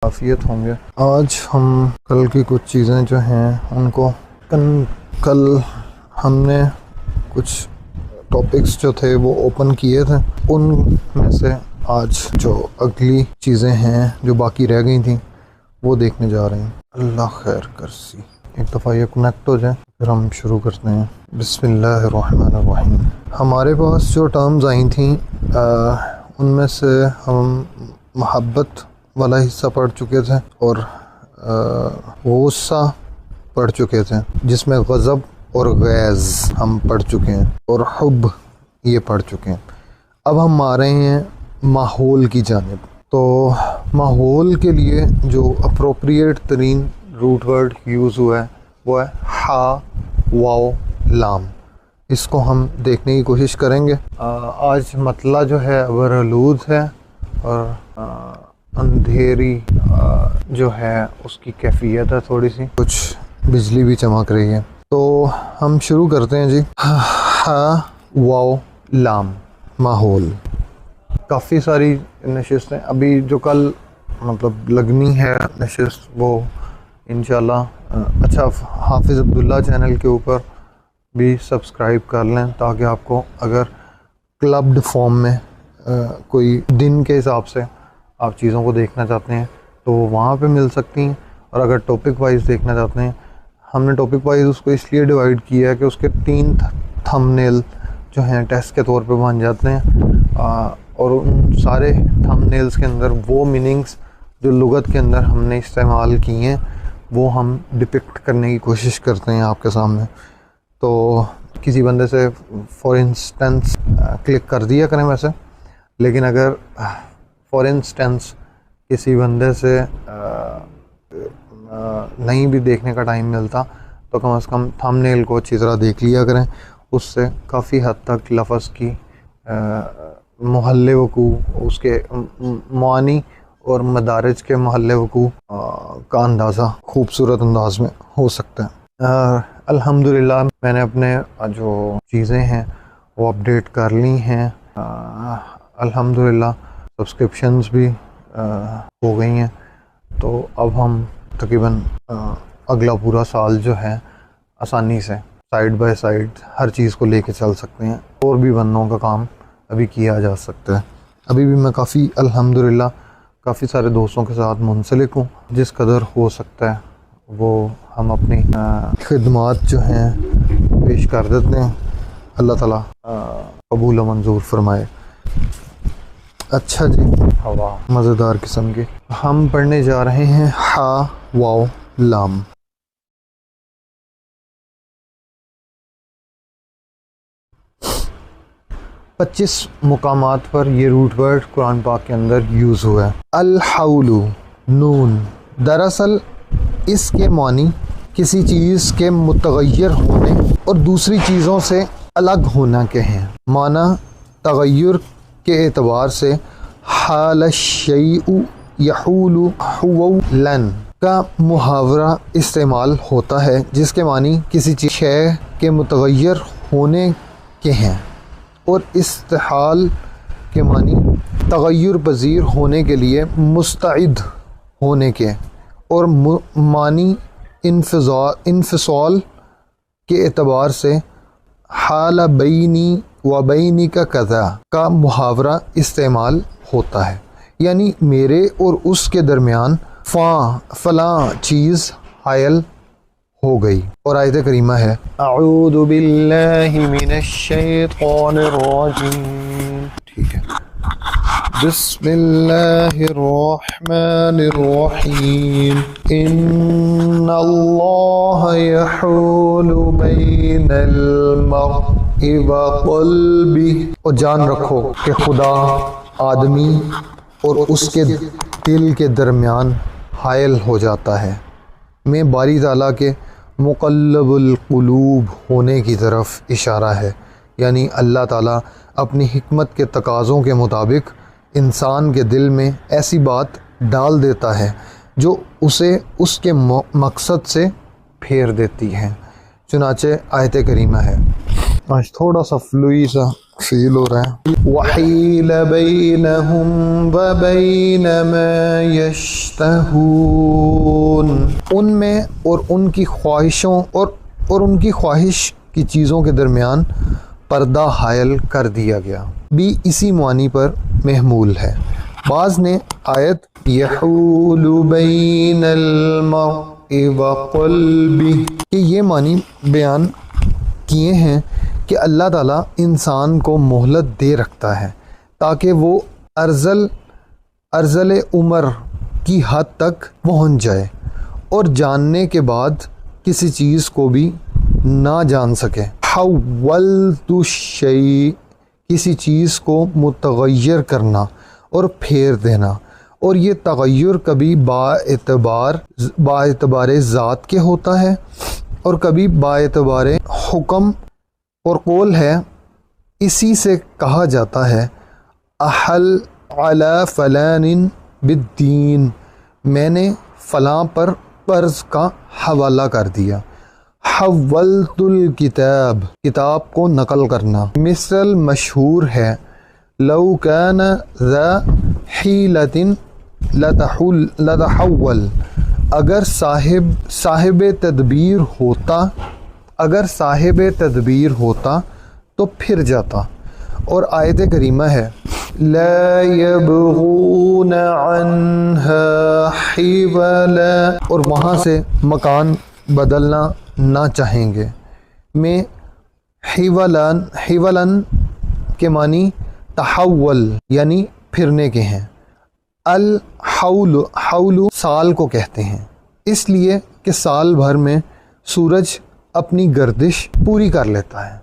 عافیت ہوں گے۔ آج ہم کل کی کچھ چیزیں جو ہیں ان کو کل ہم نے کچھ ٹاپکس جو تھے وہ اوپن کیے تھے، ان میں سے آج جو اگلی چیزیں ہیں جو باقی رہ گئی تھیں وہ دیکھنے جا رہے ہیں۔ اللہ خیر کرسی، ایک دفعہ یہ کنیکٹ ہو جائے پھر ہم شروع کرتے ہیں۔ بسم اللہ الرحمن الرحیم۔ ہمارے پاس جو ٹرمز آئی تھیں ان میں سے ہم محبت والا حصہ پڑھ چکے تھے اور غصہ پڑھ چکے تھے، جس میں غضب اور غیظ ہم پڑھ چکے ہیں، اور حب یہ پڑھ چکے ہیں۔ اب ہم آ رہے ہیں ماحول کی جانب۔ تو ماحول کے لیے جو اپروپریٹ ترین روٹ ورڈ یوز ہوا ہے وہ ہے ہا واو لام۔ اس کو ہم دیکھنے کی کوشش کریں گے۔ آج مطلع جو ہے ابرآلود ہے اور اندھیری جو ہے اس کی کیفیت ہے، تھوڑی سی کچھ بجلی بھی چمک رہی ہے۔ تو ہم شروع کرتے ہیں جی۔ ہا واو لام، ماحول۔ کافی ساری نشستیں ابھی جو کل مطلب لگنی ہے نشست، وہ انشاءاللہ اچھا حافظ عبداللہ چینل کے اوپر بھی سبسکرائب کر لیں، تاکہ آپ کو اگر کلبڈ فارم میں کوئی دن کے حساب سے آپ چیزوں کو دیکھنا چاہتے ہیں تو وہ وہاں پہ مل سکتی ہیں، اور اگر ٹاپک وائز دیکھنا چاہتے ہیں، ہم نے ٹاپک وائز اس کو اس لیے ڈیوائڈ کیا ہے کہ اس کے 3 تھم نیل جو ہیں ٹیسٹ کے طور پہ بن جاتے ہیں، اور ان سارے تھم نیلز کے اندر وہ میننگز جو لغت کے اندر ہم نے استعمال کی ہیں وہ ہم ڈپکٹ کرنے کی کوشش کرتے ہیں آپ کے سامنے۔ تو کسی بندے سے فار انسٹنس کلک کر دیا کریں ویسے، لیکن اگر فار انسٹنس کسی بندے سے نہیں بھی دیکھنے کا ٹائم ملتا تو کم از کم تھم نیل کو اچھی طرح دیکھ لیا کریں، اس سے کافی حد تک لفظ کی محل وقوع، اس کے معانی اور مدارج کے محل وقوع کا اندازہ خوبصورت انداز میں ہو سکتا ہے۔ الحمدللہ میں نے اپنے جو چیزیں ہیں وہ اپڈیٹ کر لی ہیں۔ الحمدللہ سبسکرپشنز بھی ہو گئی ہیں، تو اب ہم تقریباً اگلا پورا سال جو ہے آسانی سے سائیڈ بائی سائیڈ ہر چیز کو لے کے چل سکتے ہیں، اور بھی بندوں کا کام ابھی کیا جا سکتا ہے۔ ابھی بھی میں کافی الحمدللہ کافی سارے دوستوں کے ساتھ منسلک ہوں، جس قدر ہو سکتا ہے وہ ہم اپنی خدمات جو ہیں پیش کر دیتے ہیں۔ اللہ تعالیٰ قبول و منظور فرمائے۔ اچھا جی، ہوا مزیدار قسم کی ہم پڑھنے جا رہے ہیں ہا واو لام۔ پچیس مقامات پر یہ روٹ ورڈ قرآن پاک کے اندر یوز ہوا ہے۔ الحول، نون، دراصل اس کے معنی کسی چیز کے متغیر ہونے اور دوسری چیزوں سے الگ ہونا کے ہیں۔ معنی تغیر کے اعتبار سے حال الشیء یحول حولا کا محاورہ استعمال ہوتا ہے، جس کے معنی کسی شے کے متغیر ہونے کے ہیں، اور استحال کے معنی تغیر پذیر ہونے کے لیے مستعد ہونے کے، اور معنی انفصال کے اعتبار سے حال بینی و بینی کا قضا کا محاورہ استعمال ہوتا ہے، یعنی میرے اور اس کے درمیان فلاں چیز حائل ہو گئی۔ اور آیت کریمہ ہے اعوذ باللہ من الشیطان الرجیم، ٹھیک ہے، بسم اللہ الرحمن الرحیم، ان اللہ یحول بین المرء وقلبہ، اور جان رکھو کہ خدا آدمی اور اس کے دل کے درمیان حائل ہو جاتا ہے۔ میں باری تعالیٰ کے مقلب القلوب ہونے کی طرف اشارہ ہے، یعنی اللہ تعالیٰ اپنی حکمت کے تقاضوں کے مطابق انسان کے دل میں ایسی بات ڈال دیتا ہے جو اسے اس کے مقصد سے پھیر دیتی ہے۔ چنانچہ آیت کریمہ ہے آج تھوڑا سا فلوئی سا فیل ہو رہا ہے. وَحِيلَ بَيْنَهُمْ وَبَيْنَ مَا يَشْتَهُونَ، ان میں اور ان کی خواہشوں اور ان کی خواہش کی چیزوں کے درمیان پردہ حائل کر دیا گیا بھی اسی معنی پر محمول ہے. بعض نے آیت یحول بین المرء وقلبہ کہ یہ معنی بیان کیے ہیں کہ اللہ تعالیٰ انسان کو مہلت دے رکھتا ہے تاکہ وہ ارذل عمر کی حد تک پہنچ جائے اور جاننے کے بعد کسی چیز کو بھی نہ جان سکے. حولت الشیء کسی چیز کو متغیر کرنا اور پھیر دینا، اور یہ تغیر کبھی با اعتبار ذات کے ہوتا ہے اور کبھی با اعتبار حکم اور قول ہے. اسی سے کہا جاتا ہے احل علی فلان بالدین، میں نے فلاں پر قرض کا حوالہ کر دیا. حولت الکتاب کتاب کو نقل کرنا. مثل مشہور ہے لو کان ذا حیلۃ لتحول، اگر صاحب تدبیر ہوتا تو پھر جاتا. اور آیت کریمہ ہے لا یبغون عنہا حولا، اور وہاں سے مکان بدلنا نہ چاہیں گے. میں حولن کے معنی تحول یعنی پھرنے کے ہیں. حول سال کو کہتے ہیں، اس لیے کہ سال بھر میں سورج اپنی گردش پوری کر لیتا ہے.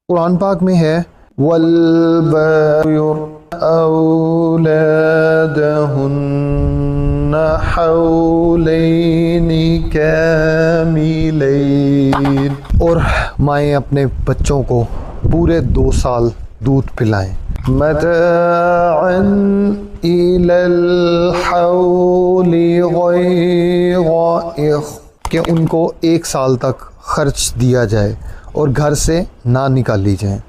قرآن پاک میں ہے وَالْبَالِغَاتُ أَوْلَادَهُنَّ حَوْلَيْنِ كَامِلَيْنِ، اور مائیں اپنے بچوں کو پورے 2 سال دودھ پلائیں. مَتَاعًا إِلَى الْحَوْلِ غَيْرَ کہ ان کو 1 سال تک خرچ دیا جائے اور گھر سے نہ نکالی جائیں.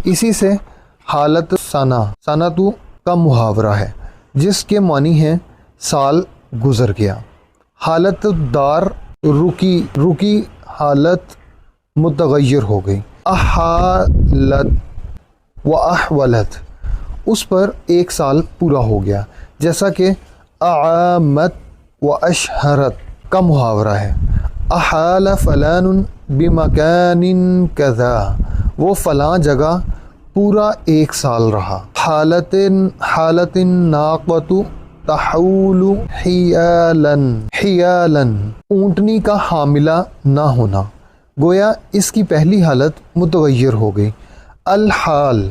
اسی سے حالت سنتو کا محاورہ ہے جس کے معنی ہے سال گزر گیا. حالت دار رکی حالت متغیر ہو گئی. احالت و احولت اس پر 1 سال پورا ہو گیا، جیسا کہ اعامت و اشہرت کا محاورہ ہے. احال فلان بمکان کذا، وہ فلاں جگہ پورا 1 سال رہا. حالت ناقۃ تحول حیالاً اونٹنی کا حاملہ نہ ہونا، گویا اس کی پہلی حالت متغیر ہو گئی. الحال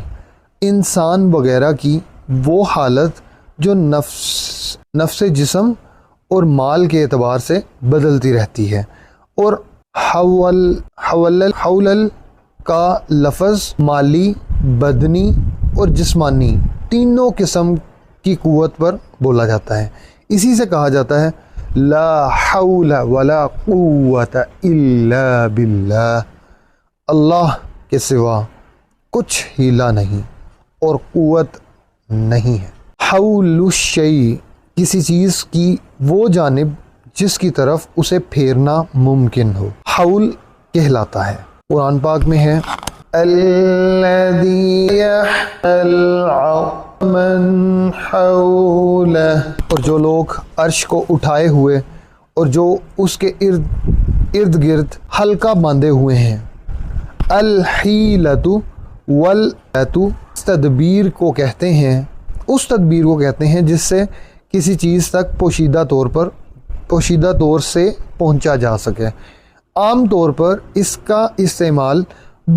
انسان وغیرہ کی وہ حالت جو نفس جسم اور مال کے اعتبار سے بدلتی رہتی ہے. اور حول کا لفظ مالی، بدنی اور جسمانی تینوں قسم کی قوت پر بولا جاتا ہے. اسی سے کہا جاتا ہے لا حول ولا قوت الا باللہ، اللہ کے سوا کچھ ہیلا نہیں اور قوت نہیں ہے. حول الشیء کسی چیز کی وہ جانب جس کی طرف اسے پھیرنا ممکن ہو حول کہلاتا ہے. قرآن پاک میں ہے الذی یحمل من حولہ، اور جو لوگ عرش کو اٹھائے ہوئے اور جو اس کے ارد گرد حلقہ باندھے ہوئے ہیں. الحیلۃ واللۃ تدبیر کو کہتے ہیں، اس تدبیر کو کہتے ہیں جس سے کسی چیز تک پوشیدہ طور سے پہنچا جا سکے. عام طور پر اس کا استعمال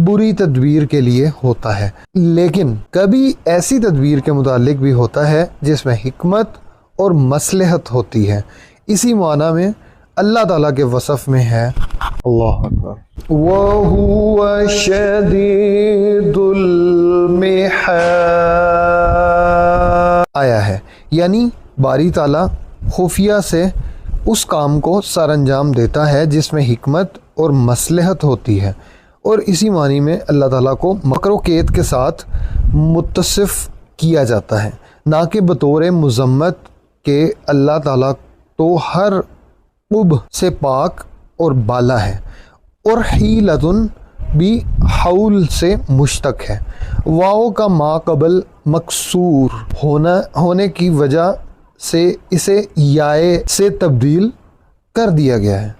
بری تدبیر کے لیے ہوتا ہے، لیکن کبھی ایسی تدبیر کے متعلق بھی ہوتا ہے جس میں حکمت اور مصلحت ہوتی ہے. اسی معنی میں اللہ تعالیٰ کے وصف میں ہے اللہ اکبر وَهُوَ شَدِيدُ الْمِحَالِ آیا ہے، یعنی باری تعالیٰ خفیہ سے اس کام کو سر انجام دیتا ہے جس میں حکمت اور مصلحت ہوتی ہے، اور اسی معنی میں اللہ تعالیٰ کو مکر و کید کے ساتھ متصف کیا جاتا ہے، نہ کہ بطور مذمت کہ اللہ تعالیٰ تو ہر عب سے پاک اور بالا ہے۔ اور حیلتن بھی حول سے مشتق ہے، واؤ کا ما قبل مکسور ہونے کی وجہ سے اسے یائے سے تبدیل کر دیا گیا ہے،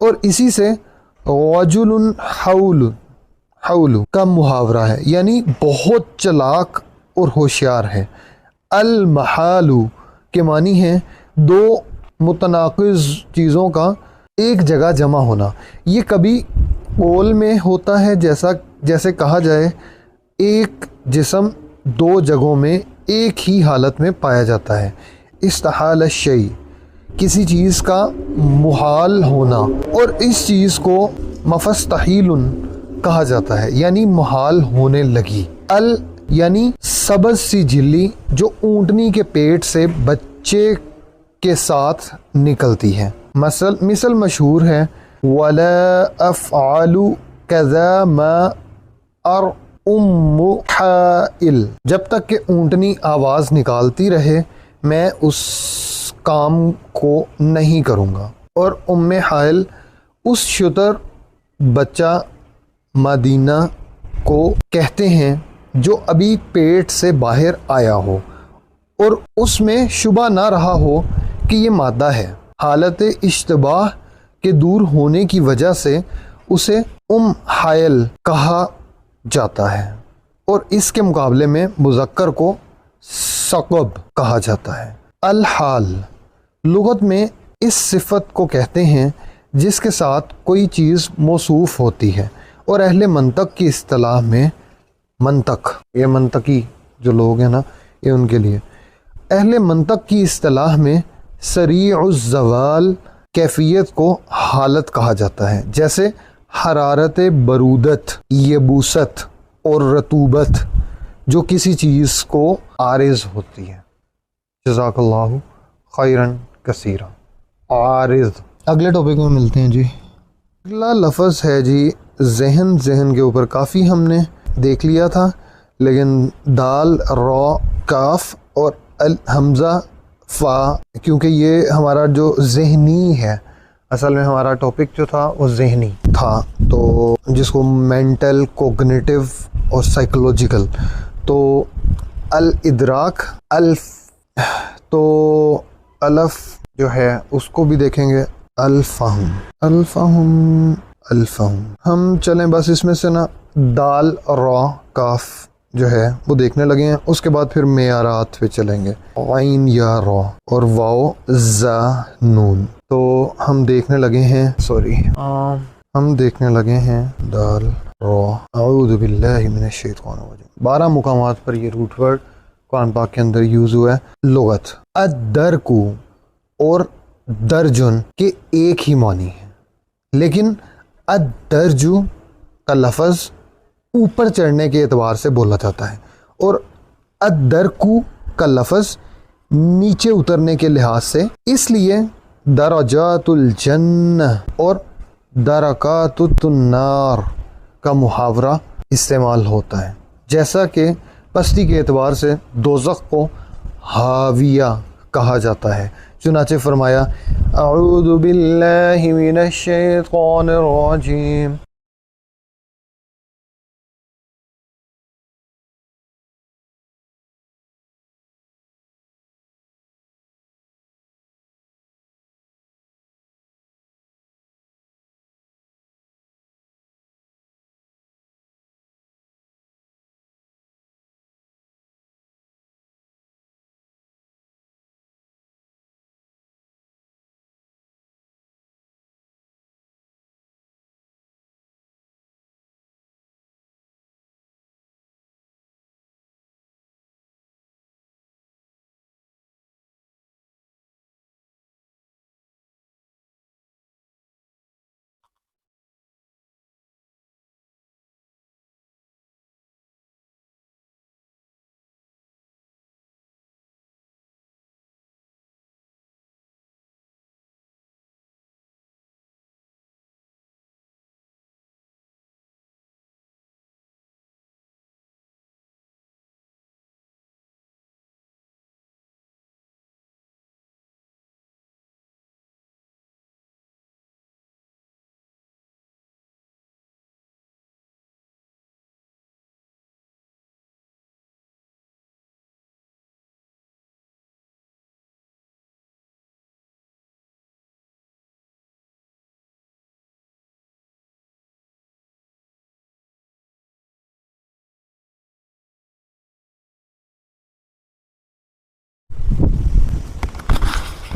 اور اسی سے رجل حول کا محاورہ ہے، یعنی بہت چلاک اور ہوشیار ہے۔ المحال کے معنی ہے دو متناقض چیزوں کا ایک جگہ جمع ہونا۔ یہ کبھی قول میں ہوتا ہے، جیسے کہا جائے ایک جسم دو جگہوں میں ایک ہی حالت میں پایا جاتا ہے۔ استحال الشیء کسی چیز کا محال ہونا، اور اس چیز کو مفستحیل کہا جاتا ہے، یعنی محال ہونے لگی۔ یعنی سبز سی جھلی جو اونٹنی کے پیٹ سے بچے کے ساتھ نکلتی ہے۔ مثل مشہور ہے، وَلَا أَفْعَلُ كَذَا مَا أَرْأُمُّ حَائِل، جب تک کہ اونٹنی آواز نکالتی رہے میں اس کام کو نہیں کروں گا۔ اور ام حائل اس شتر بچہ مدینہ کو کہتے ہیں جو ابھی پیٹ سے باہر آیا ہو اور اس میں شبہ نہ رہا ہو کہ یہ مادہ ہے۔ حالت اشتباہ کے دور ہونے کی وجہ سے اسے ام حائل کہا جاتا ہے، اور اس کے مقابلے میں مذکر کو ثقب کہا جاتا ہے۔ الحال لغت میں اس صفت کو کہتے ہیں جس کے ساتھ کوئی چیز موصوف ہوتی ہے، اور اہل منطق کی اصطلاح میں یہ منطقی جو لوگ ہیں نا، یہ ان کے لیے اہل منطق کی اصطلاح میں سریع الزوال کیفیت کو حالت کہا جاتا ہے، جیسے حرارت برودت، یبوست اور رطوبت جو کسی چیز کو عارض ہوتی ہے۔ جزاک اللہ خیرن کثیرا۔ عارض اگلے ٹاپک میں ملتے ہیں جی۔ اگلا لفظ ہے جی ذہن کے اوپر کافی ہم نے دیکھ لیا تھا، لیکن دال، را، کاف اور الحمزہ فا، کیونکہ یہ ہمارا جو ذہنی ہے، اصل میں ہمارا ٹاپک جو تھا وہ ذہنی تھا، تو جس کو مینٹل، کوگنیٹو اور سائیکولوجیکل، تو الادراک، تو الف جو ہے اس کو بھی دیکھیں گے، الفہم ہم چلیں بس اس میں سے نا دال، را، کاف جو ہے وہ دیکھنے لگے ہیں، اس کے بعد پھر معیارات پہ چلیں گے، عین یا را اور واو زا نون، تو ہم دیکھنے لگے ہیں دال، را، اعوذ باللہ من الشیطان الرجیم۔ 12 مقامات پر یہ روٹ ورڈ قرآن پاک کے اندر یوز ہوا ہے۔ لغت الدرکو اور درجن کے ایک ہی معنی ہے، لیکن الدرجو کا لفظ اوپر چڑھنے کے اعتبار سے بولا جاتا ہے، اور الدرکو کا لفظ نیچے اترنے کے لحاظ سے، اس لیے درجات الجنہ اور درکات النار کا محاورہ استعمال ہوتا ہے، جیسا کہ پستی کے اعتبار سے دوزخ کو حاویہ کہا جاتا ہے، چنانچہ فرمایا اعوذ باللہ من الشیطان الرجیم۔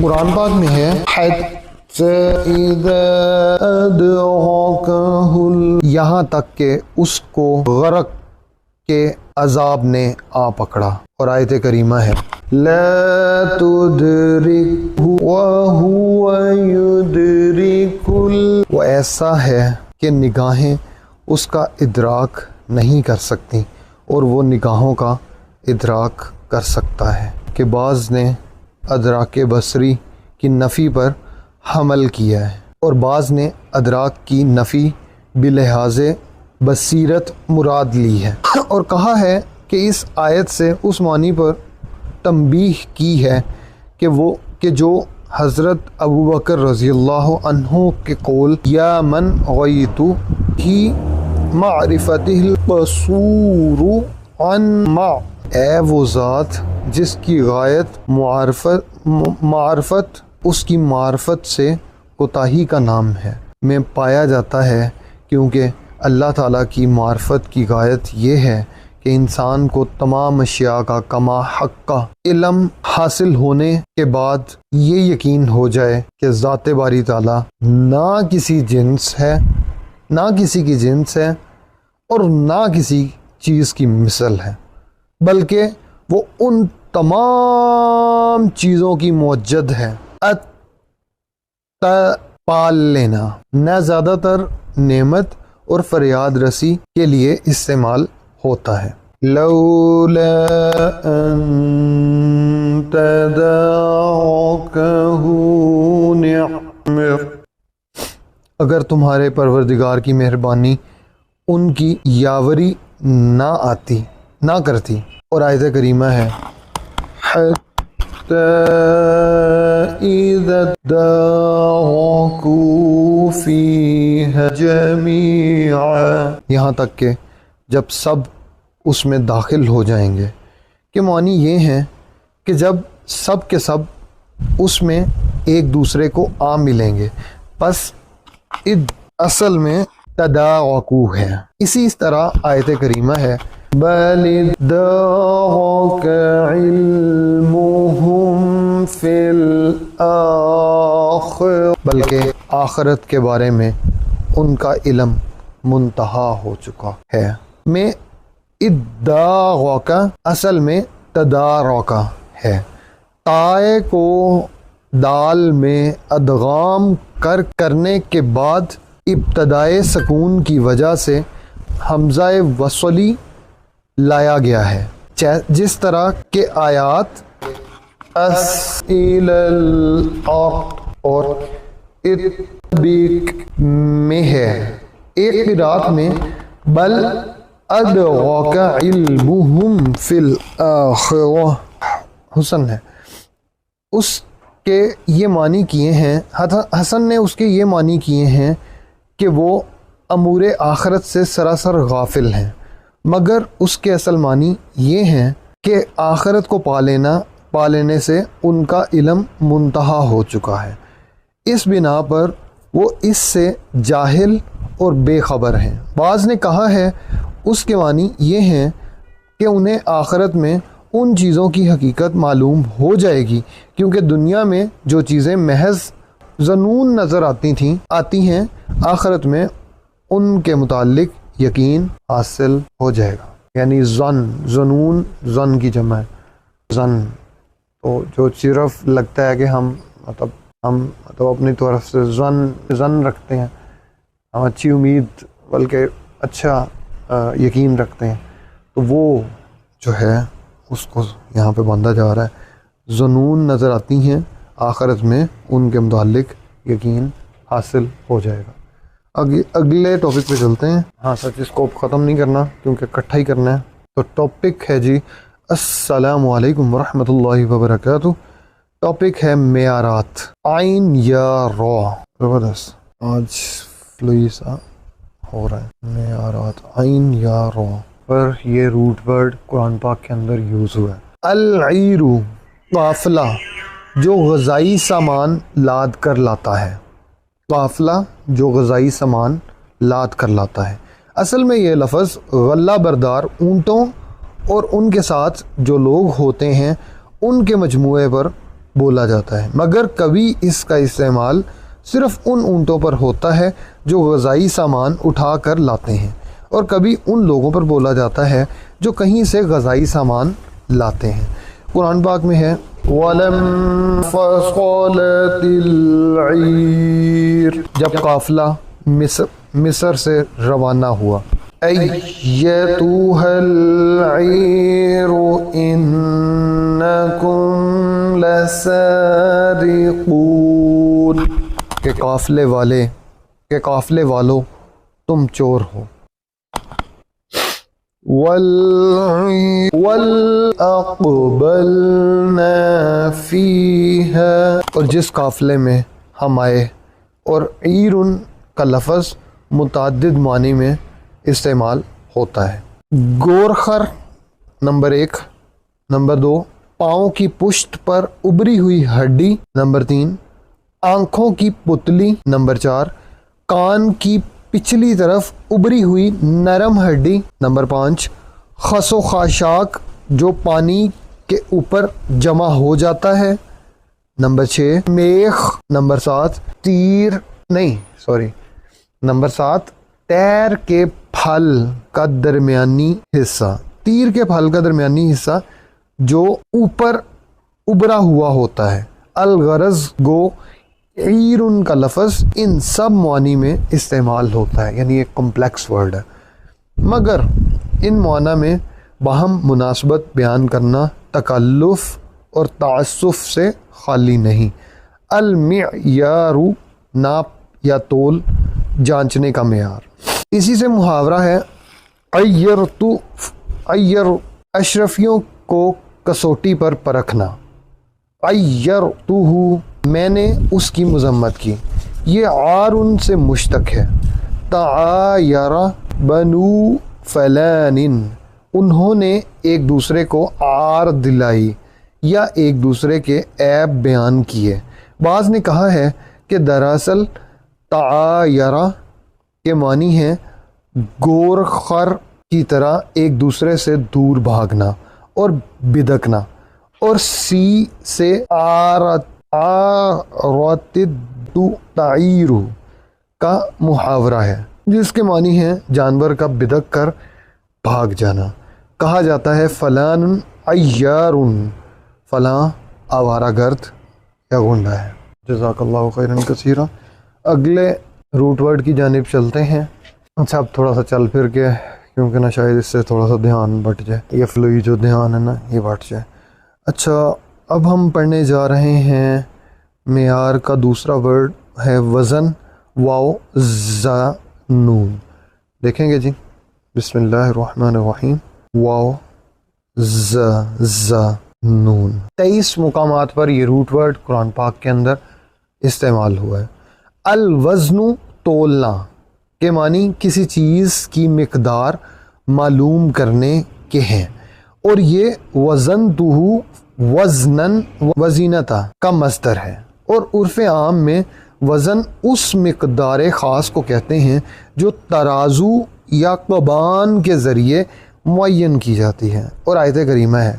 قرآن پاک میں ہے یہاں تک کہ اس کو غرق کے عذاب نے آ پکڑا. اور آیت کریمہ ہے لا تدرک وہو یدرک وہ ایسا ہے کہ نگاہیں اس کا ادراک نہیں کر سکتی اور وہ نگاہوں کا ادراک کر سکتا ہے. کہ بعض نے ادراک بصری کی نفی پر حمل کیا ہے اور بعض نے ادراک کی نفی بلحاظ بصیرت مراد لی ہے اور کہا ہے کہ اس آیت سے اس معنی پر تنبیہ کی ہے کہ جو حضرت ابو بکر رضی اللہ عنہ کے قول یا من غیت ہی معرفته القصور عن مع اے وہ ذات جس کی غایت معرفت اس کی معرفت سے کوتاہی کا نام ہے میں پایا جاتا ہے، کیونکہ اللہ تعالیٰ کی معرفت کی غایت یہ ہے کہ انسان کو تمام اشیاء کا کما حق کا علم حاصل ہونے کے بعد یہ یقین ہو جائے کہ ذات باری تعالیٰ نہ کسی جنس ہے، نہ کسی کی جنس ہے اور نہ کسی چیز کی مثل ہے، بلکہ وہ ان تمام چیزوں کی موجد ہے. پال لینا نہ زیادہ تر نعمت اور فریاد رسی کے لیے استعمال ہوتا ہے. لولا ان تدارکہ نعمہ اگر تمہارے پروردگار کی مہربانی ان کی یاوری نہ کرتی. اور آیت کریمہ ہے حتی اذا ادارکوا فیہا جمیعا یہاں تک کہ جب سب اس میں داخل ہو جائیں گے. کہ معنی یہ ہے کہ جب سب کے سب اس میں ایک دوسرے کو آ ملیں گے، پس اصل میں تدارکو ہے. اسی طرح آیت کریمہ ہے بل ادارک علمہم فی الآخرہ بلکہ آخرت کے بارے میں ان کا علم منتہا ہو چکا ہے. میں ادارک اصل میں تدارک ہے. تائے کو دال میں ادغام کرنے کے بعد ابتدائے سکون کی وجہ سے حمزہ وصلی لایا گیا ہے، جس طرح کے آیات اسئل الارض اور اتبک میں ہے. ایک قرات میں بل ادراک علمہم فی الآخرہ حسن ہے. اس کے یہ معنی کیے ہیں حسن نے اس کے یہ معنی کیے ہیں کہ وہ امور آخرت سے سراسر غافل ہیں، مگر اس کے اصل معنی یہ ہیں کہ آخرت کو پا لینے سے ان کا علم منتہا ہو چکا ہے. اس بنا پر وہ اس سے جاہل اور بے خبر ہیں. بعض نے کہا ہے اس کے معنی یہ ہیں کہ انہیں آخرت میں ان چیزوں کی حقیقت معلوم ہو جائے گی، کیونکہ دنیا میں جو چیزیں محض ظنون نظر آتی ہیں آخرت میں ان کے متعلق یقین حاصل ہو جائے گا. یعنی ظنون ظن کی جمع ہے ظن، تو جو صرف لگتا ہے کہ ہم اپنی طرف سے ظن رکھتے ہیں، ہم اچھی امید بلکہ اچھا یقین رکھتے ہیں، تو وہ جو ہے اس کو یہاں پہ باندھا جا رہا ہے. ظنون نظر آتی ہیں آخرت میں ان کے متعلق یقین حاصل ہو جائے گا. اگلے ٹاپک پہ چلتے ہیں. ہاں سچ اس کو ختم نہیں کرنا کیونکہ اکٹھا ہی کرنا ہے. تو ٹاپک ہے جی السلام علیکم ورحمۃ اللہ وبرکاتہ. ٹاپک ہے معیارات عین یا را. زبردست آج فلوئی سا ہو رہا ہے. معیارات عین یا را پر یہ روٹ ورڈ قرآن پاک کے اندر یوز ہوا ہے. العیر قافلہ جو غذائی سامان لاد کر لاتا ہے. قافلہ جو غذائی سامان لاد کر لاتا ہے. اصل میں یہ لفظ غلہ بردار اونٹوں اور ان کے ساتھ جو لوگ ہوتے ہیں ان کے مجموعے پر بولا جاتا ہے، مگر کبھی اس کا استعمال صرف ان اونٹوں پر ہوتا ہے جو غذائی سامان اٹھا کر لاتے ہیں، اور کبھی ان لوگوں پر بولا جاتا ہے جو کہیں سے غذائی سامان لاتے ہیں۔ قرآن پاک میں ہے وَلَمْ فَصَلَتِ الْعِيرُ، جب قافلہ مصر سے روانہ ہوا، أَيَّتُهَا الْعِيرُ إِنَّكُمْ لَسَارِقُونَ، کہ قافلے والو تم چور ہو۔ وَالْأَقْبَلْنَا فِيهَا، اور جس قافلے میں ہم آئے، اور عیرن کا لفظ متعدد معنی میں استعمال ہوتا ہے۔ گورخر نمبر 1، نمبر 2 پاؤں کی پشت پر ابری ہوئی ہڈی، نمبر 3 آنکھوں کی پتلی، نمبر 4 کان کی پچھلی طرف ابری ہوئی نرم ہڈی، نمبر 5 خس و خاشاک جو پانی کے اوپر جمع ہو جاتا ہے، نمبر 6 میخ، نمبر 7 تیر کے پھل کا درمیانی حصہ، جو اوپر ابرا ہوا ہوتا ہے۔ الغرض گو عیرن کا لفظ ان سب معنی میں استعمال ہوتا ہے، یعنی ایک کمپلیکس ورڈ ہے، مگر ان معنی میں باہم مناسبت بیان کرنا تکلف اور تعسف سے خالی نہیں۔ المعیار ناپ یا تول، جانچنے کا معیار۔ اسی سے محاورہ ہے عیر اشرفیوں کو کسوٹی پر پرکھنا، عیرتہ میں نے اس کی مذمت کی، یہ عارن سے مشتق ہے۔ تعایر بنو فلان، انہوں نے ایک دوسرے کو عار دلائی یا ایک دوسرے کے عیب بیان کیے۔ بعض نے کہا ہے کہ دراصل تعایرہ کے معنی ہیں گور خر کی طرح ایک دوسرے سے دور بھاگنا اور بدکنا، اور سی سے تعیر کا محاورہ ہے جس کے معنی ہے جانور کا بدک کر بھاگ جانا۔ کہا جاتا ہے فلان عیار، فلاں آوارہ گرد یا گنڈا ہے۔ جزاک اللہ خیرا کثیرا۔ اگلے روٹ ورڈ کی جانب چلتے ہیں۔ اچھا اب تھوڑا سا چل پھر کے، کیونکہ نا شاید اس سے تھوڑا سا دھیان بٹ جائے، یہ فلوئی جو دھیان ہے نا یہ بٹ جائے۔ اچھا اب ہم پڑھنے جا رہے ہیں معیار کا دوسرا ورڈ ہے وزن، واو زا نون۔ دیکھیں گے جی، بسم اللہ الرحمن الرحیم، واو زا نون۔ 23 مقامات پر یہ روٹ ورڈ قرآن پاک کے اندر استعمال ہوا ہے۔ الوزن تولنا کے معنی کسی چیز کی مقدار معلوم کرنے کے ہیں، اور یہ وزنتہ وزنن وزینتا کا مصدر ہے، اور عرف عام میں وزن اس مقدار خاص کو کہتے ہیں جو ترازو یا قبان کے ذریعے معین کی جاتی ہے۔ اور آیت کریمہ ہے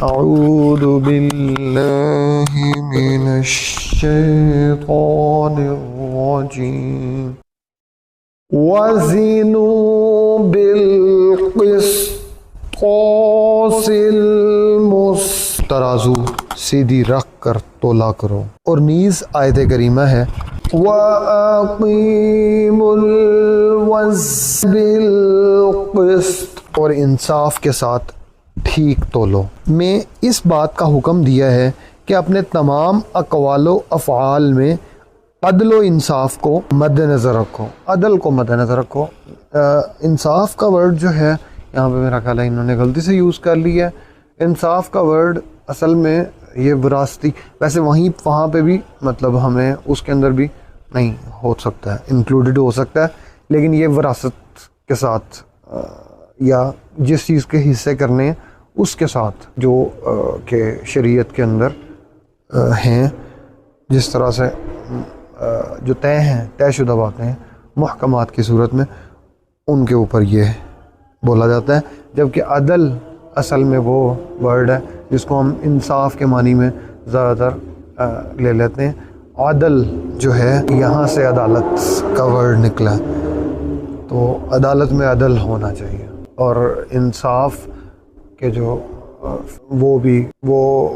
اعوذ باللہ من الشیطان الرجیم وزنوا بالقسطاس ترازو سیدھی رکھ کر تولا کرو۔ اور نیز آیت کریمہ ہے وَأَقِيمُوا الْوَزْنَ بِالْقِسْطِ، اور انصاف کے ساتھ ٹھیک تولو۔ میں اس بات کا حکم دیا ہے کہ اپنے تمام اقوال و افعال میں عدل و انصاف کو مد نظر رکھو، عدل کو مد نظر رکھو۔ انصاف کا ورڈ جو ہے یہاں پہ میرا خیال ہے انہوں نے غلطی سے یوز کر لی ہے۔ انصاف کا ورڈ اصل میں یہ وراثتی، ویسے وہاں پہ بھی مطلب ہمیں اس کے اندر بھی نہیں ہو سکتا ہے، انکلوڈڈ ہو سکتا ہے، لیکن یہ وراثت کے ساتھ یا جس چیز کے حصے کرنے ہیں اس کے ساتھ جو کہ شریعت کے اندر ہیں، جس طرح سے جو طے شدہ باتیں ہیں محکمات کی صورت میں، ان کے اوپر یہ بولا جاتا ہے۔ جبکہ عدل اصل میں وہ ورڈ ہے جس کو ہم انصاف کے معنی میں زیادہ تر لے لیتے ہیں۔ عدل جو ہے یہاں سے عدالت کا ورڈ نکلا، تو عدالت میں عدل ہونا چاہیے، اور انصاف کے جو وہ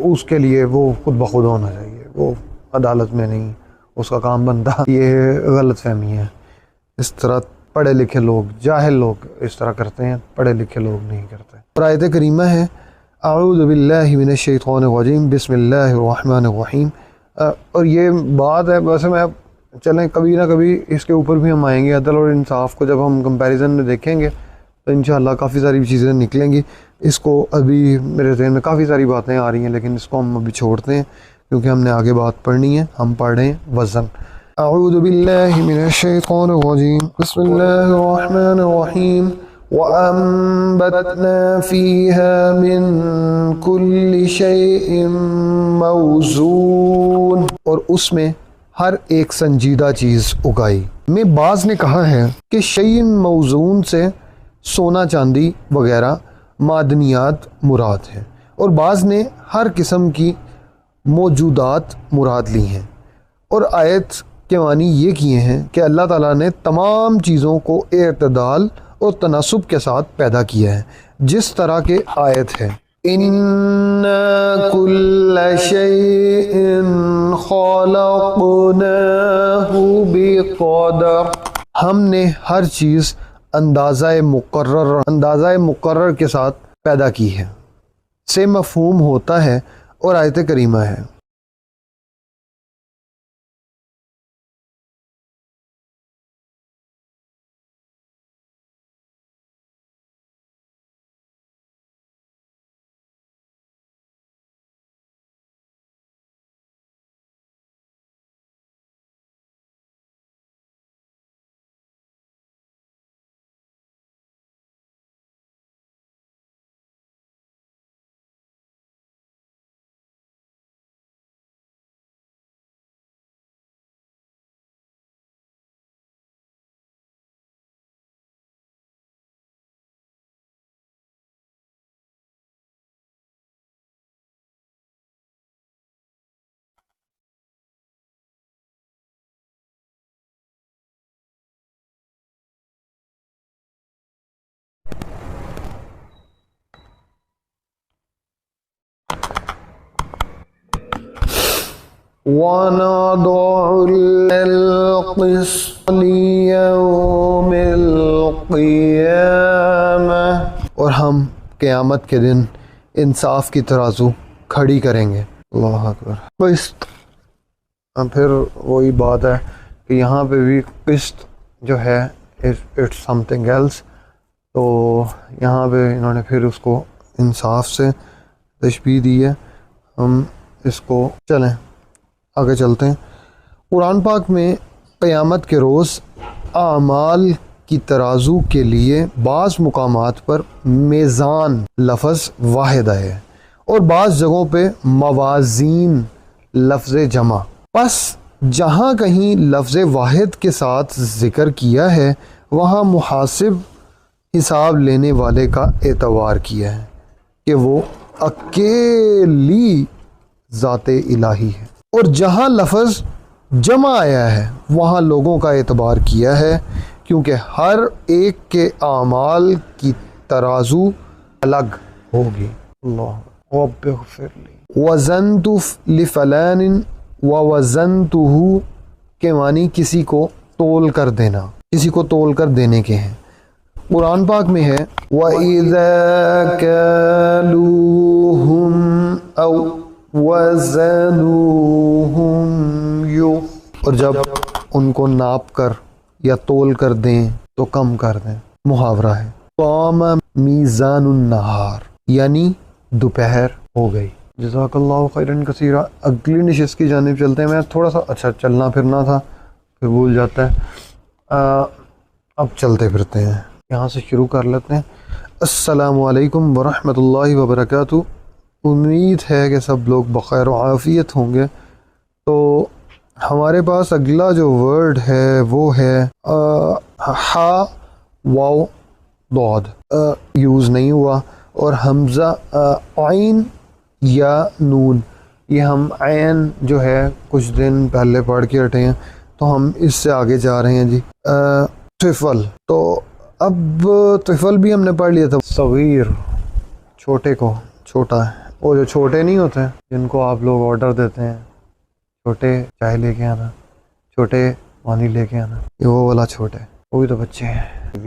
اس کے لیے وہ خود بخود ہونا چاہیے، وہ عدالت میں نہیں اس کا کام بنتا۔ یہ غلط فہمی ہے، اس طرح پڑھے لکھے لوگ، جاہل لوگ اس طرح کرتے ہیں، پڑھے لکھے لوگ نہیں کرتے۔ اور آیت کریمہ ہے اعوذ باللہ من الشیطان الرجیم بسم اللہ الرحمن الرحیم۔ اور یہ بات ہے، ویسے میں چلیں کبھی نہ کبھی اس کے اوپر بھی ہم آئیں گے، عدل اور انصاف کو جب ہم کمپیریزن میں دیکھیں گے تو انشاءاللہ کافی ساری چیزیں نکلیں گی۔ اس کو ابھی میرے ذہن میں کافی ساری باتیں آ رہی ہیں، لیکن اس کو ہم ابھی چھوڑتے ہیں کیونکہ ہم نے آگے بات پڑھنی ہے۔ ہم پڑھ رہے ہیں وزن۔ اعوذ باللہ من الشیطان الرجیم بسم اللہ الرحمن الرحیم وَأَنبَتْنَا فِيهَا مِن كُلِّ شَيْءٍ مَوْزُونٍ، اور اس میں ہر ایک سنجیدہ چیز اگائی۔ میں بعض نے کہا ہے کہ شیء موزون سے سونا چاندی وغیرہ معدنیات مراد ہیں، اور بعض نے ہر قسم کی موجودات مراد لی ہیں، اور آیت کے معنی یہ کیے ہیں کہ اللہ تعالیٰ نے تمام چیزوں کو اعتدال اور تناسب کے ساتھ پیدا کیا ہے، جس طرح کے آیت ہے اِنَّا كُلَّ شَيْءٍ خَلَقْنَاهُ بِقَدَرٍ، ہم نے ہر چیز اندازہ مقرر کے ساتھ پیدا کی ہے سے مفہوم ہوتا ہے، اور آیت کریمہ ہے وَنَضَعُ الْقِسْطَ لِيَوْمِ الْقِيَامَةِ، اور ہم قیامت کے دن انصاف کی ترازو کھڑی کریں گے۔ اللہ اکبر۔ قسط، پھر وہی بات ہے کہ یہاں پہ بھی قسط جو ہے اٹس سم تھنگ ایلس، تو یہاں پہ انہوں نے پھر اس کو انصاف سے تشبیہ دی ہے۔ ہم اس کو چلیں آگے چلتے ہیں۔ قرآن پاک میں قیامت کے روز اعمال کی ترازو کے لیے بعض مقامات پر میزان لفظ واحد ہے، اور بعض جگہوں پہ موازین لفظ جمع۔ پس جہاں کہیں لفظ واحد کے ساتھ ذکر کیا ہے وہاں محاسب حساب لینے والے کا اعتبار کیا ہے کہ وہ اکیلی ذات الہی ہے، اور جہاں لفظ جمع آیا ہے وہاں لوگوں کا اعتبار کیا ہے، کیونکہ ہر ایک کے اعمال کی ترازو الگ ہوگی۔ اللہ رب اغفر لی۔ وزنت لفلان ووزنتہ کے معنی کسی کو تول کر دینا، کسی کو تول کر دینے کے ہیں۔ قرآن پاک میں ہے وَإِذَا كَالُوهُمْ أَوْ وَزَنُوهُمْ اور جب ان کو ناپ کر یا تول کر دیں تو کم کر دیں۔ محاورہ ہے قام میزان النہار، یعنی دوپہر ہو گئی۔ جزاک اللہ خیرن کثیرہ۔ اگلی نشست کی جانب چلتے ہیں۔ میں تھوڑا سا چلنا پھرنا تھا پھر بھول جاتا ہے، اب چلتے پھرتے ہیں، یہاں سے شروع کر لیتے ہیں۔ السلام علیکم ورحمۃ اللہ وبرکاتہ۔ امید ہے کہ سب لوگ بخیر و عافیت ہوں گے۔ تو ہمارے پاس اگلا جو ورڈ ہے وہ ہے ہا واو ضاد، یوز نہیں ہوا، اور حمزہ عین یا نون یہ ہم عین جو ہے کچھ دن پہلے پڑھ کے ہٹے ہیں، تو ہم اس سے آگے جا رہے ہیں جی۔ طفل، تو اب طفل بھی ہم نے پڑھ لیا تھا، صغیر چھوٹے کو، چھوٹا ہے، وہ جو چھوٹے نہیں ہوتے جن کو آپ لوگ آرڈر دیتے ہیں چھوٹے چائے لے کے آنا، چھوٹے پانی لے کے آنا، یہ وہ والا چھوٹے، وہ بھی تو بچے ہیں۔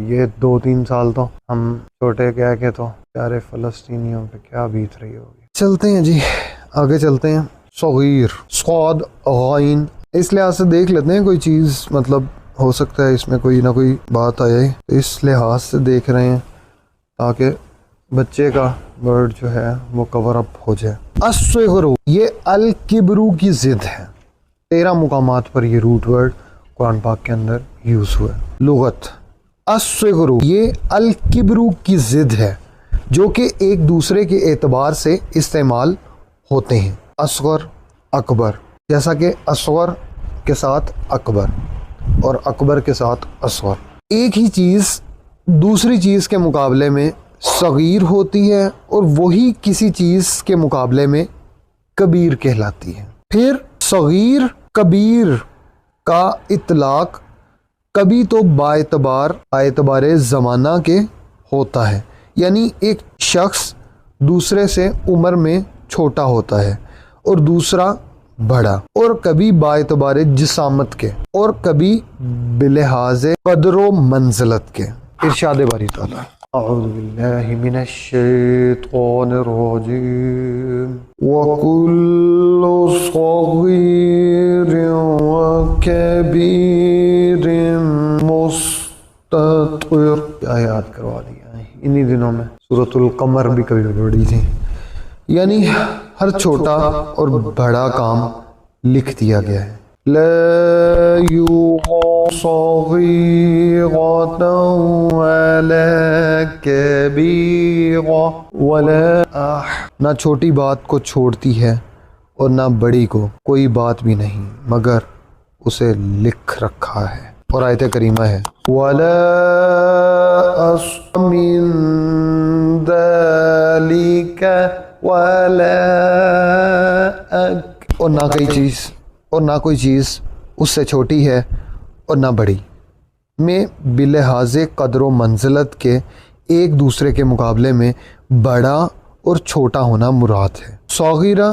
یہ 2-3 سال تو ہم چھوٹے کہہ کے تو پیارے فلسطینیوں پہ کیا بیت رہی ہوگی۔ چلتے ہیں جی آگے چلتے ہیں۔ صغیر، صاد غائن، اس لحاظ سے دیکھ لیتے ہیں کوئی چیز، مطلب ہو سکتا ہے اس میں کوئی نہ کوئی بات آئے، تو اس لحاظ سے دیکھ رہے ہیں تاکہ بچے کا ورڈ جو ہے وہ کور اپ ہو جائے۔ الصغر، یہ الکبرو کی ضد ہے، 13 مقامات پر یہ روٹ ورڈ قرآن پاک کے اندر یوز ہوا ہے۔ لغت، الصغر یہ الکبرو کی ضد ہے جو کہ ایک دوسرے کے اعتبار سے استعمال ہوتے ہیں۔ اصغر، اکبر، جیسا کہ اصغر کے ساتھ اکبر اور اکبر کے ساتھ اصغر، ایک ہی چیز دوسری چیز کے مقابلے میں صغیر ہوتی ہے اور وہی کسی چیز کے مقابلے میں کبیر کہلاتی ہے۔ پھر صغیر کبیر کا اطلاق کبھی تو باعتبار زمانہ کے ہوتا ہے، یعنی ایک شخص دوسرے سے عمر میں چھوٹا ہوتا ہے اور دوسرا بڑا، اور کبھی باعتبار جسامت کے اور کبھی بلحاظ قدر و منزلت کے۔ ارشاد باری تعالیٰ، اعوذ باللہ من الشیطان الرجیم، وَكُلُّ صَغِيرٍ وَكَبِيرٍ مُسْتَطَرٍ، کیا یاد کروا دیا ہے انہی دنوں میں، سورۃ القمر بھی کبھی پڑھی تھی، یعنی ہر چھوٹا اور بڑا کام لکھ دیا گیا ہے۔ لا يُغَى صَغِيرَةً وَلَا كَبِيرَةً وَلَا نہ چھوٹی بات کو چھوڑتی ہے اور نہ بڑی کو، کوئی بات بھی نہیں مگر اسے لکھ رکھا ہے۔ اور آیت کریمہ ہے وَلَا أَصْغَرَ مِن ذَلِكَ وَلَا أَكْبَرَ، اور نہ کوئی چیز اس سے چھوٹی ہے اور نہ بڑی، میں بلحاظ قدر و منزلت کے ایک دوسرے کے مقابلے میں بڑا اور چھوٹا ہونا مراد ہے۔ صغیرہ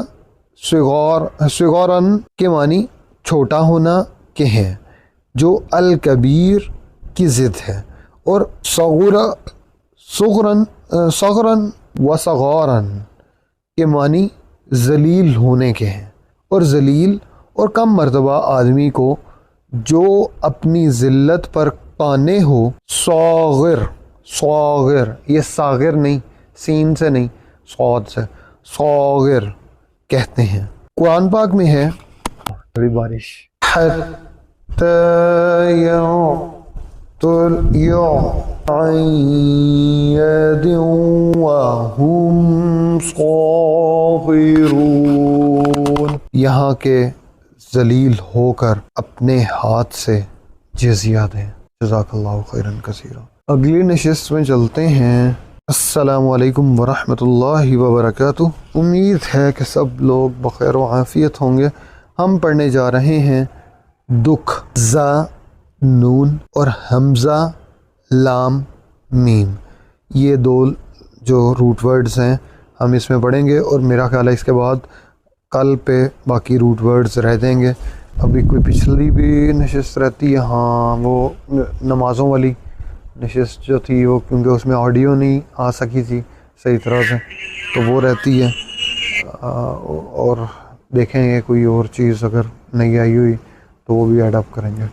صغارن کے معنی چھوٹا ہونا کے ہیں جو الکبیر کی ضد ہے، اور صغرن و صغارن کے معنی ذلیل ہونے کے ہیں، اور ذلیل اور کم مرتبہ آدمی کو جو اپنی ذلت پر قانے ہو، صاغر یہ صاغر نہیں، سین سے نہیں، صاد سے، صاغر کہتے ہیں۔ قرآن پاک میں ہے بڑی بارش، حتی عید وهم صاغرون، یہاں کے ذلیل ہو کر اپنے ہاتھ سے جزیہ دیں۔ جزاک اللہ خیرا کثیرا۔ اگلی نشست میں چلتے ہیں۔ السلام علیکم ورحمۃ اللہ وبرکاتہ، امید ہے کہ سب لوگ بخیر و عافیت ہوں گے۔ ہم پڑھنے جا رہے ہیں دکھ، زا نون اور حمزہ لام میم، یہ دو جو روٹ ورڈز ہیں ہم اس میں پڑھیں گے، اور میرا خیال ہے اس کے بعد کل پہ باقی روٹ ورڈز رہ جائیں گے۔ ابھی کوئی پچھلی بھی نشست رہتی ہے، ہاں وہ نمازوں والی نشست جو تھی وہ، کیونکہ اس میں آڈیو نہیں آ سکی تھی صحیح طرح سے، تو وہ رہتی ہے، اور دیکھیں گے کوئی اور چیز اگر نہیں آئی ہوئی تو وہ بھی ایڈ اپ کریں گے۔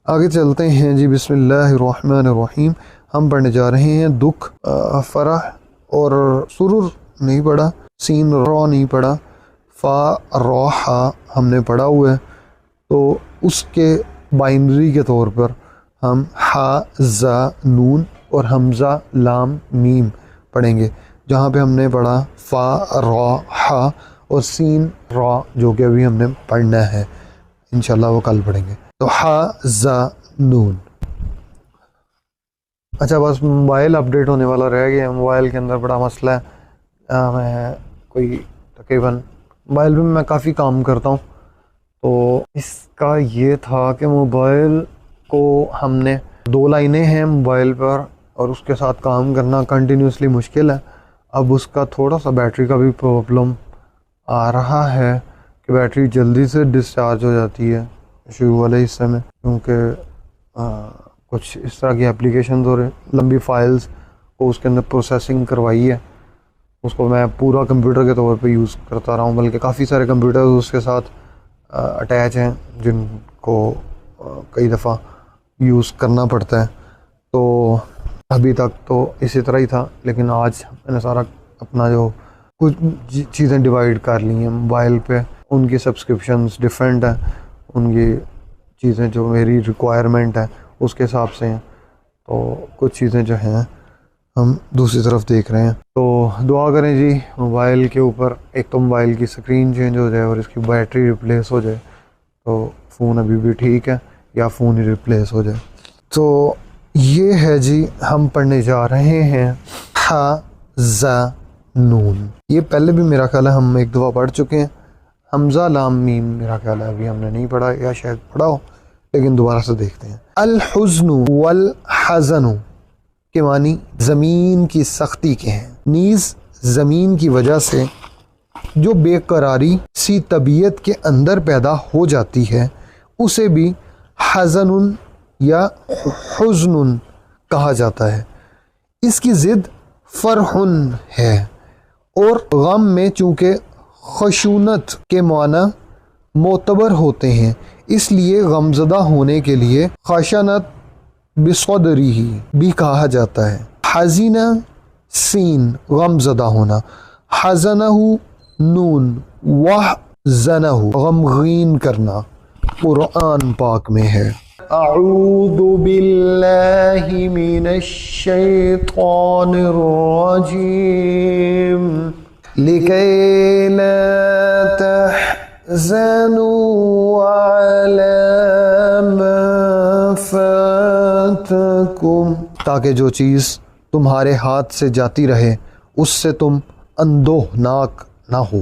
آگے چلتے ہیں جی، بسم اللہ الرحمن الرحیم۔ ہم پڑھنے جا رہے ہیں دکھ، فرح اور سرور نہیں پڑھا، سین را نہیں پڑھا، فا روحا ہم نے پڑھا ہوا ہے، تو اس کے بائنری کے طور پر ہم ہا زا نون اور حمزہ لام میم پڑھیں گے، جہاں پہ ہم نے پڑھا فا را ہا اور سین را، جو کہ ابھی ہم نے پڑھنا ہے، انشاءاللہ وہ کل پڑھیں گے۔ تو ہا زا نون۔ اچھا، بس موبائل اپڈیٹ ہونے والا رہ گیا، موبائل کے اندر بڑا مسئلہ ہے، میں کوئی تقریباً موبائل پہ میں کافی کام کرتا ہوں، تو اس کا یہ تھا کہ موبائل کو ہم نے 2 لائنیں ہیں موبائل پر اور اس کے ساتھ کام کرنا کنٹینیوسلی مشکل ہے۔ اب اس کا تھوڑا سا بیٹری کا بھی پرابلم آ رہا ہے کہ بیٹری جلدی سے ڈسچارج ہو جاتی ہے شروع والے حصے میں، کیونکہ کچھ اس طرح کی اپلیکیشنز اور لمبی فائلز کو اس کے اندر پروسیسنگ کروائی ہے۔ اس کو میں پورا کمپیوٹر کے طور پہ یوز کرتا رہا ہوں، بلکہ کافی سارے کمپیوٹرز اس کے ساتھ اٹیچ ہیں جن کو کئی دفعہ یوز کرنا پڑتا ہے۔ تو ابھی تک تو اسی طرح ہی تھا، لیکن آج میں نے سارا اپنا جو کچھ چیزیں ڈیوائڈ کر لی ہیں موبائل پہ، ان کی سبسکرپشنز ڈیفرنٹ ہیں، ان کی چیزیں جو میری ریکوائرمنٹ ہے اس کے حساب سے ہیں، تو کچھ چیزیں جو ہیں ہم دوسری طرف دیکھ رہے ہیں۔ تو دعا کریں جی موبائل کے اوپر، ایک تو موبائل کی اسکرین چینج ہو جائے اور اس کی بیٹری ریپلیس ہو جائے تو فون ابھی بھی ٹھیک ہے، یا فون ہی ریپلیس ہو جائے۔ تو یہ ہے جی، ہم پڑھنے جا رہے ہیں ح ز نون۔ یہ پہلے بھی میرا خیال ہے ہم ایک دفعہ پڑھ چکے ہیں۔ حمزہ لام میم میرا خیال ہے ابھی ہم نے نہیں پڑھا، یا شاید پڑھا ہو، لیکن دوبارہ سے دیکھتے ہیں۔ الحزن والحزن کے معنی زمین کی سختی کے ہیں، نیز زمین کی وجہ سے جو بے قراری سی طبیعت کے اندر پیدا ہو جاتی ہے اسے بھی حزن یا حزن کہا جاتا ہے۔ اس کی ضد فرح ہے، اور غم میں چونکہ خشونت کے معنی معتبر ہوتے ہیں، اس لیے غمزدہ ہونے کے لیے خشنت بصدری ہی بھی کہا جاتا ہے۔ حزینہ سین غمزدہ ہونا، حزنہ نون وحزنہ غمگین کرنا، قرآن پاک میں ہے۔ اعوذ باللہ من الشیطان الرجیم لکی لا تحزنوا علی ما فاتکم، تاکہ جو چیز تمہارے ہاتھ سے جاتی رہے اس سے تم اندوہناک نہ ہو۔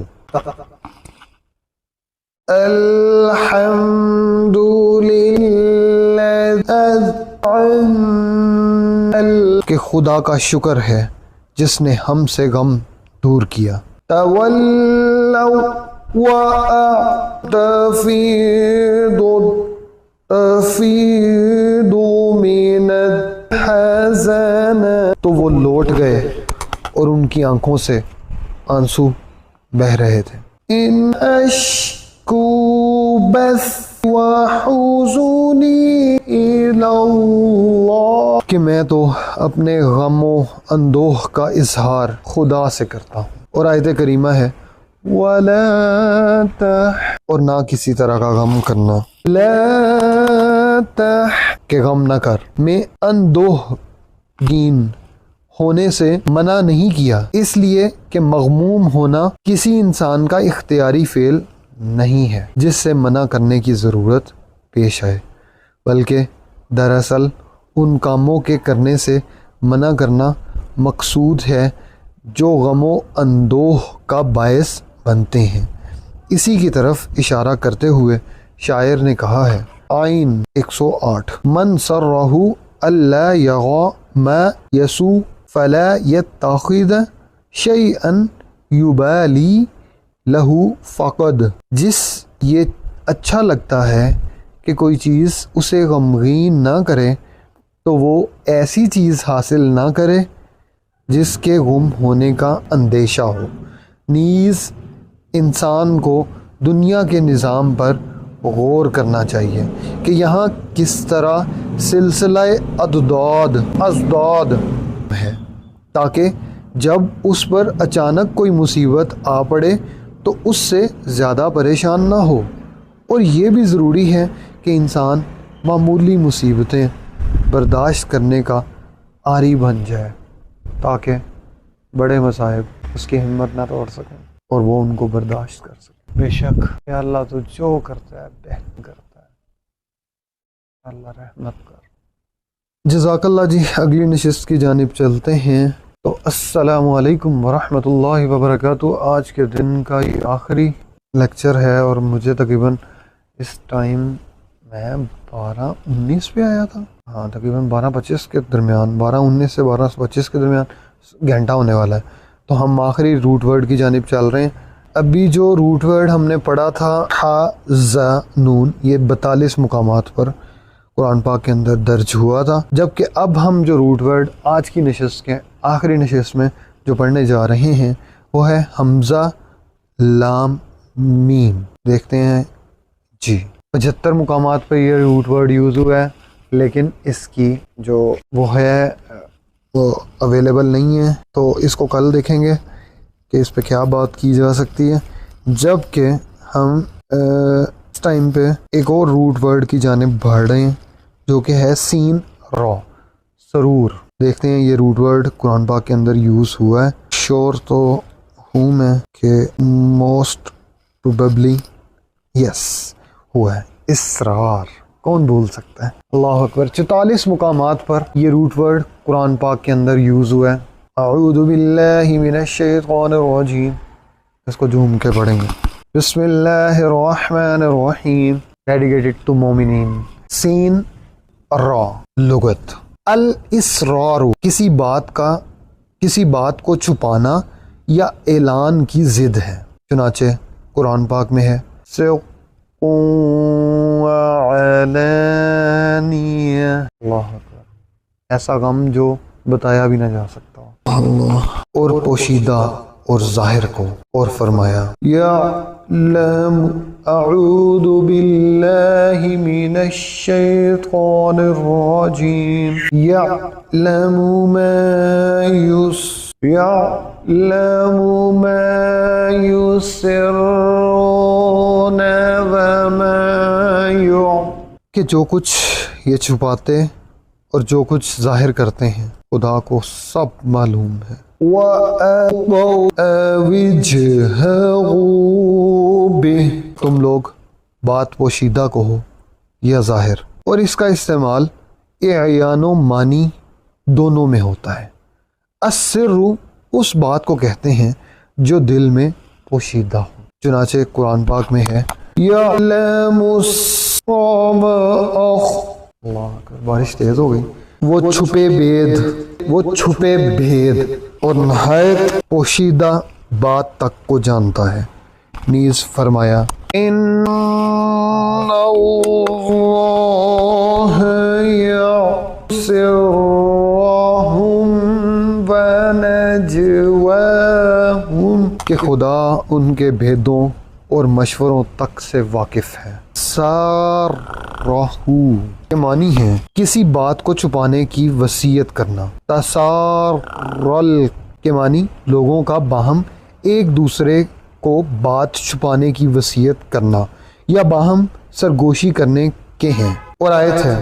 الحمد للہ کہ خدا کا شکر ہے جس نے ہم سے غم دور کیا۔ تولوا تفیض من الحزن، تو وہ لوٹ گئے اور ان کی آنکھوں سے آنسو بہہ رہے تھے۔ ان اشکو بث وحزنی الی اللہ، کہ میں تو اپنے غم و اندوہ کا اظہار خدا سے کرتا ہوں۔ اور آیت کریمہ ہے وَلَا اور نہ کسی طرح کا غم کرنا، لا کہ غم نہ کر، میں اندوہ گین ہونے سے منع نہیں کیا، اس لیے کہ مغموم ہونا کسی انسان کا اختیاری فعل نہیں ہے جس سے منع کرنے کی ضرورت پیش آئے، بلکہ دراصل ان کاموں کے کرنے سے منع کرنا مقصود ہے جو غم و اندوہ کا باعث بنتے ہیں۔ اسی کی طرف اشارہ کرتے ہوئے شاعر نے کہا ہے، آئین 108، من سرہ اللہ یغا ما یسو فلا یتخذ شیئا یبالی لہو فقد، جس یہ اچھا لگتا ہے کہ کوئی چیز اسے غمگین نہ کرے تو وہ ایسی چیز حاصل نہ کرے جس کے گم ہونے کا اندیشہ ہو۔ نیز انسان کو دنیا کے نظام پر غور کرنا چاہیے کہ یہاں کس طرح سلسلہ ازداد ہے، تاکہ جب اس پر اچانک کوئی مصیبت آ پڑے تو اس سے زیادہ پریشان نہ ہو۔ اور یہ بھی ضروری ہے کہ انسان معمولی مصیبتیں برداشت کرنے کا عاری بن جائے تاکہ بڑے مصائب اس کی ہمت نہ توڑ سکیں اور وہ ان کو برداشت کر سکے۔ بے شک کہ اللہ تو جو کرتا ہے بہتر کرتا ہے، اللہ رحمت کر۔ جزاک اللہ جی، اگلی نشست کی جانب چلتے ہیں۔ تو السلام علیکم ورحمۃ اللہ وبرکاتہ۔ آج کے دن کا یہ آخری لیکچر ہے اور مجھے تقریباً اس ٹائم میں 12:19 پہ آیا تھا، ہاں تقریباً 12:25 کے درمیان، 12:19 سے 12:25 کے درمیان گھنٹہ ہونے والا ہے۔ تو ہم آخری روٹ ورڈ کی جانب چل رہے ہیں۔ ابھی جو روٹ ورڈ ہم نے پڑھا تھا ح ز نون، یہ 42 مقامات پر قرآن پاک کے اندر درج ہوا تھا، جبکہ اب ہم جو روٹ ورڈ آج کی نشست کے آخری نشست میں جو پڑھنے جا رہے ہیں وہ ہے حمزہ لام میم۔ دیکھتے ہیں جی 75 مقامات پہ یہ روٹ ورڈ یوز ہوا ہے، لیکن اس کی جو وہ ہے وہ اویلیبل نہیں ہے، تو اس کو کل دیکھیں گے کہ اس پہ کیا بات کی جا سکتی ہے۔ جبکہ ہم اس ٹائم پہ ایک اور روٹ ورڈ کی جانب بڑھ رہے ہیں جو کہ ہے سین را، سرور۔ دیکھتے ہیں یہ روٹ ورڈ قرآن پاک کے اندر یوز ہوا ہے، شور تو ہوں میں کہ موسٹ پروبیبلی یس ہوا ہے، اسرار، کون بھول سکتا ہے۔ اللہ اکبر۔ 44 مقامات پر یہ روٹ ورڈ قرآن پاک کے اندر یوز ہوا ہے۔ اعوذ باللہ من الشیطان الرجیم، اس کو جھوم کے پڑھیں گے۔ بسم اللہ الرحمن الرحیم، ڈیڈیکیٹڈ ٹو مومنین۔ سین را، لغت الاسرار، کسی بات کو چھپانا یا اعلان کی ضد ہے، چنانچہ قرآن پاک میں ہے اللہ اکبر، ایسا غم جو بتایا بھی نہ جا سکتا ہو، اللہ، اور پوشیدہ اور ظاہر کو، اور فرمایا یعلم، اعوذ باللہ من الشیطان الرجیم، یعلم ما یسرون وما کہ جو کچھ یہ چھپاتے اور جو کچھ ظاہر کرتے ہیں خدا کو سب معلوم ہے۔ تم لوگ بات پوشیدہ کو ہو یا ظاہر، اور اس کا استعمال اعیان و مانی دونوں میں ہوتا ہے۔ السر، اس بات کو کہتے ہیں جو دل میں پوشیدہ ہو، چنانچہ قرآن پاک میں ہے یعلم اللہ، بارش تیز ہو گئی، وہ چھپے بید اور نہایت پوشیدہ بات تک کو جانتا ہے۔ نیز فرمایا ان اللہ یسرهم ونجواهم، کہ خدا ان کے بھیدوں اور مشوروں تک سے واقف ہے۔ سارہو کے معنی ہے کسی بات کو چھپانے کی وصیت کرنا۔ تسارل کے معنی لوگوں کا باہم ایک دوسرے کو بات چھپانے کی وصیت کرنا یا باہم سرگوشی کرنے کے ہیں۔ اور آیت ہے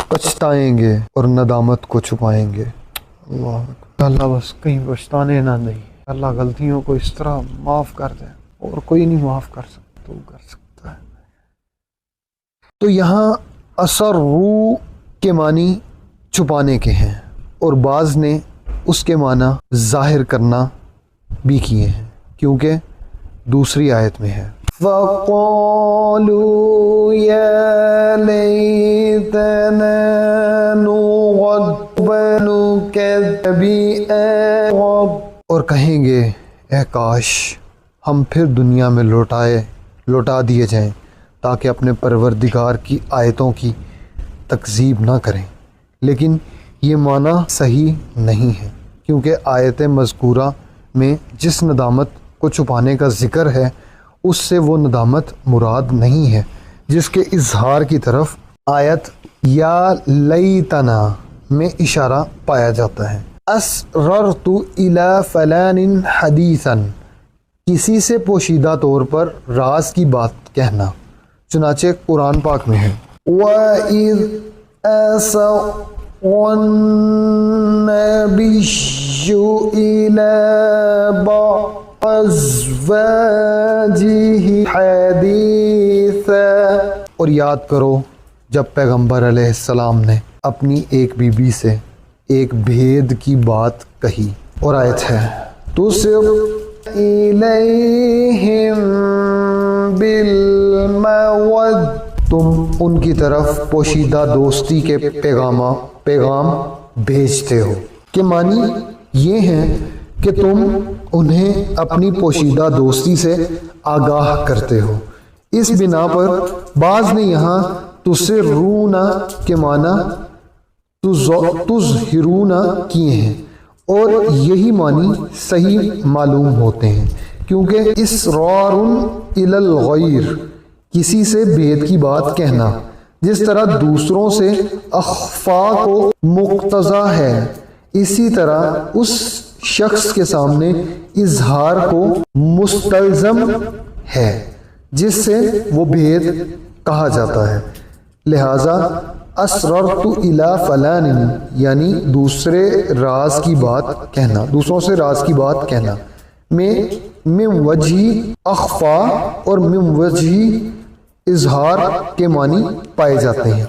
پچھتائیں گے اور ندامت کو چھپائیں گے۔ اللہ بس کہیں پچھتانے نہ دیں، اللہ غلطیوں کو اس طرح معاف کر دے، اور کوئی نہیں معاف کر سکتا، تو کر سکتا ہے۔ تو یہاں اسرو کے معنی چھپانے کے ہیں، اور بعض نے اس کے معنی ظاہر کرنا بھی کیے ہیں، کیونکہ دوسری آیت میں ہے فَقَالُوا يَا لَيْتَنَا نُرَدُّ وَنُكَذِّبَ اور کہیں گے اے کاش ہم پھر دنیا میں لوٹا دیے جائیں تاکہ اپنے پروردگار کی آیتوں کی تکذیب نہ کریں۔ لیکن یہ معنی صحیح نہیں ہے، کیونکہ آیت مذکورہ میں جس ندامت کو چھپانے کا ذکر ہے اس سے وہ ندامت مراد نہیں ہے جس کے اظہار کی طرف آیت یا لیتنا میں اشارہ پایا جاتا ہے۔ اسررت الی فلان حدیثا، کسی سے پوشیدہ طور پر راز کی بات کہنا، چنانچہ قرآن پاک میں ہے وَإِذْ أَسَرَّ النَّبِيُّ إِلَى بَعْضِ أَزْوَاجِهِ حَدِيثًا، اور یاد کرو جب پیغمبر علیہ السلام نے اپنی ایک بیوی سے ایک بھید کی بات کہی۔ اور آیت ہے تُسِرُّ إِلَيْهِمْ بِالْمَوَدَّةِ، تم ان کی طرف پوشیدہ دوستی کے پیغام بھیجتے ہو، کہ معنی یہ ہیں کہ تم انہیں اپنی پوشیدہ دوستی سے آگاہ کرتے ہو۔ اس بنا پر بعض نے یہاں تُسِرُّونَ کے معنی تُظْہِرُونَ کیے ہیں، اور یہی معنی صحیح معلوم ہوتے ہیں، کیونکہ اصرار الی الغیر، کسی سے بھید کی بات کہنا، جس طرح دوسروں سے اخفا کو مقتضی ہے، اسی طرح اس شخص کے سامنے اظہار کو مستلزم ہے جس سے وہ بھید کہا جاتا ہے۔ لہذا اسررت الی فلان، یعنی دوسرے راز کی بات کہنا، دوسروں سے راز کی بات کہنا، میں من وجہ اخفا اور من وجہ اظہار کے معنی پائے جاتے ہیں۔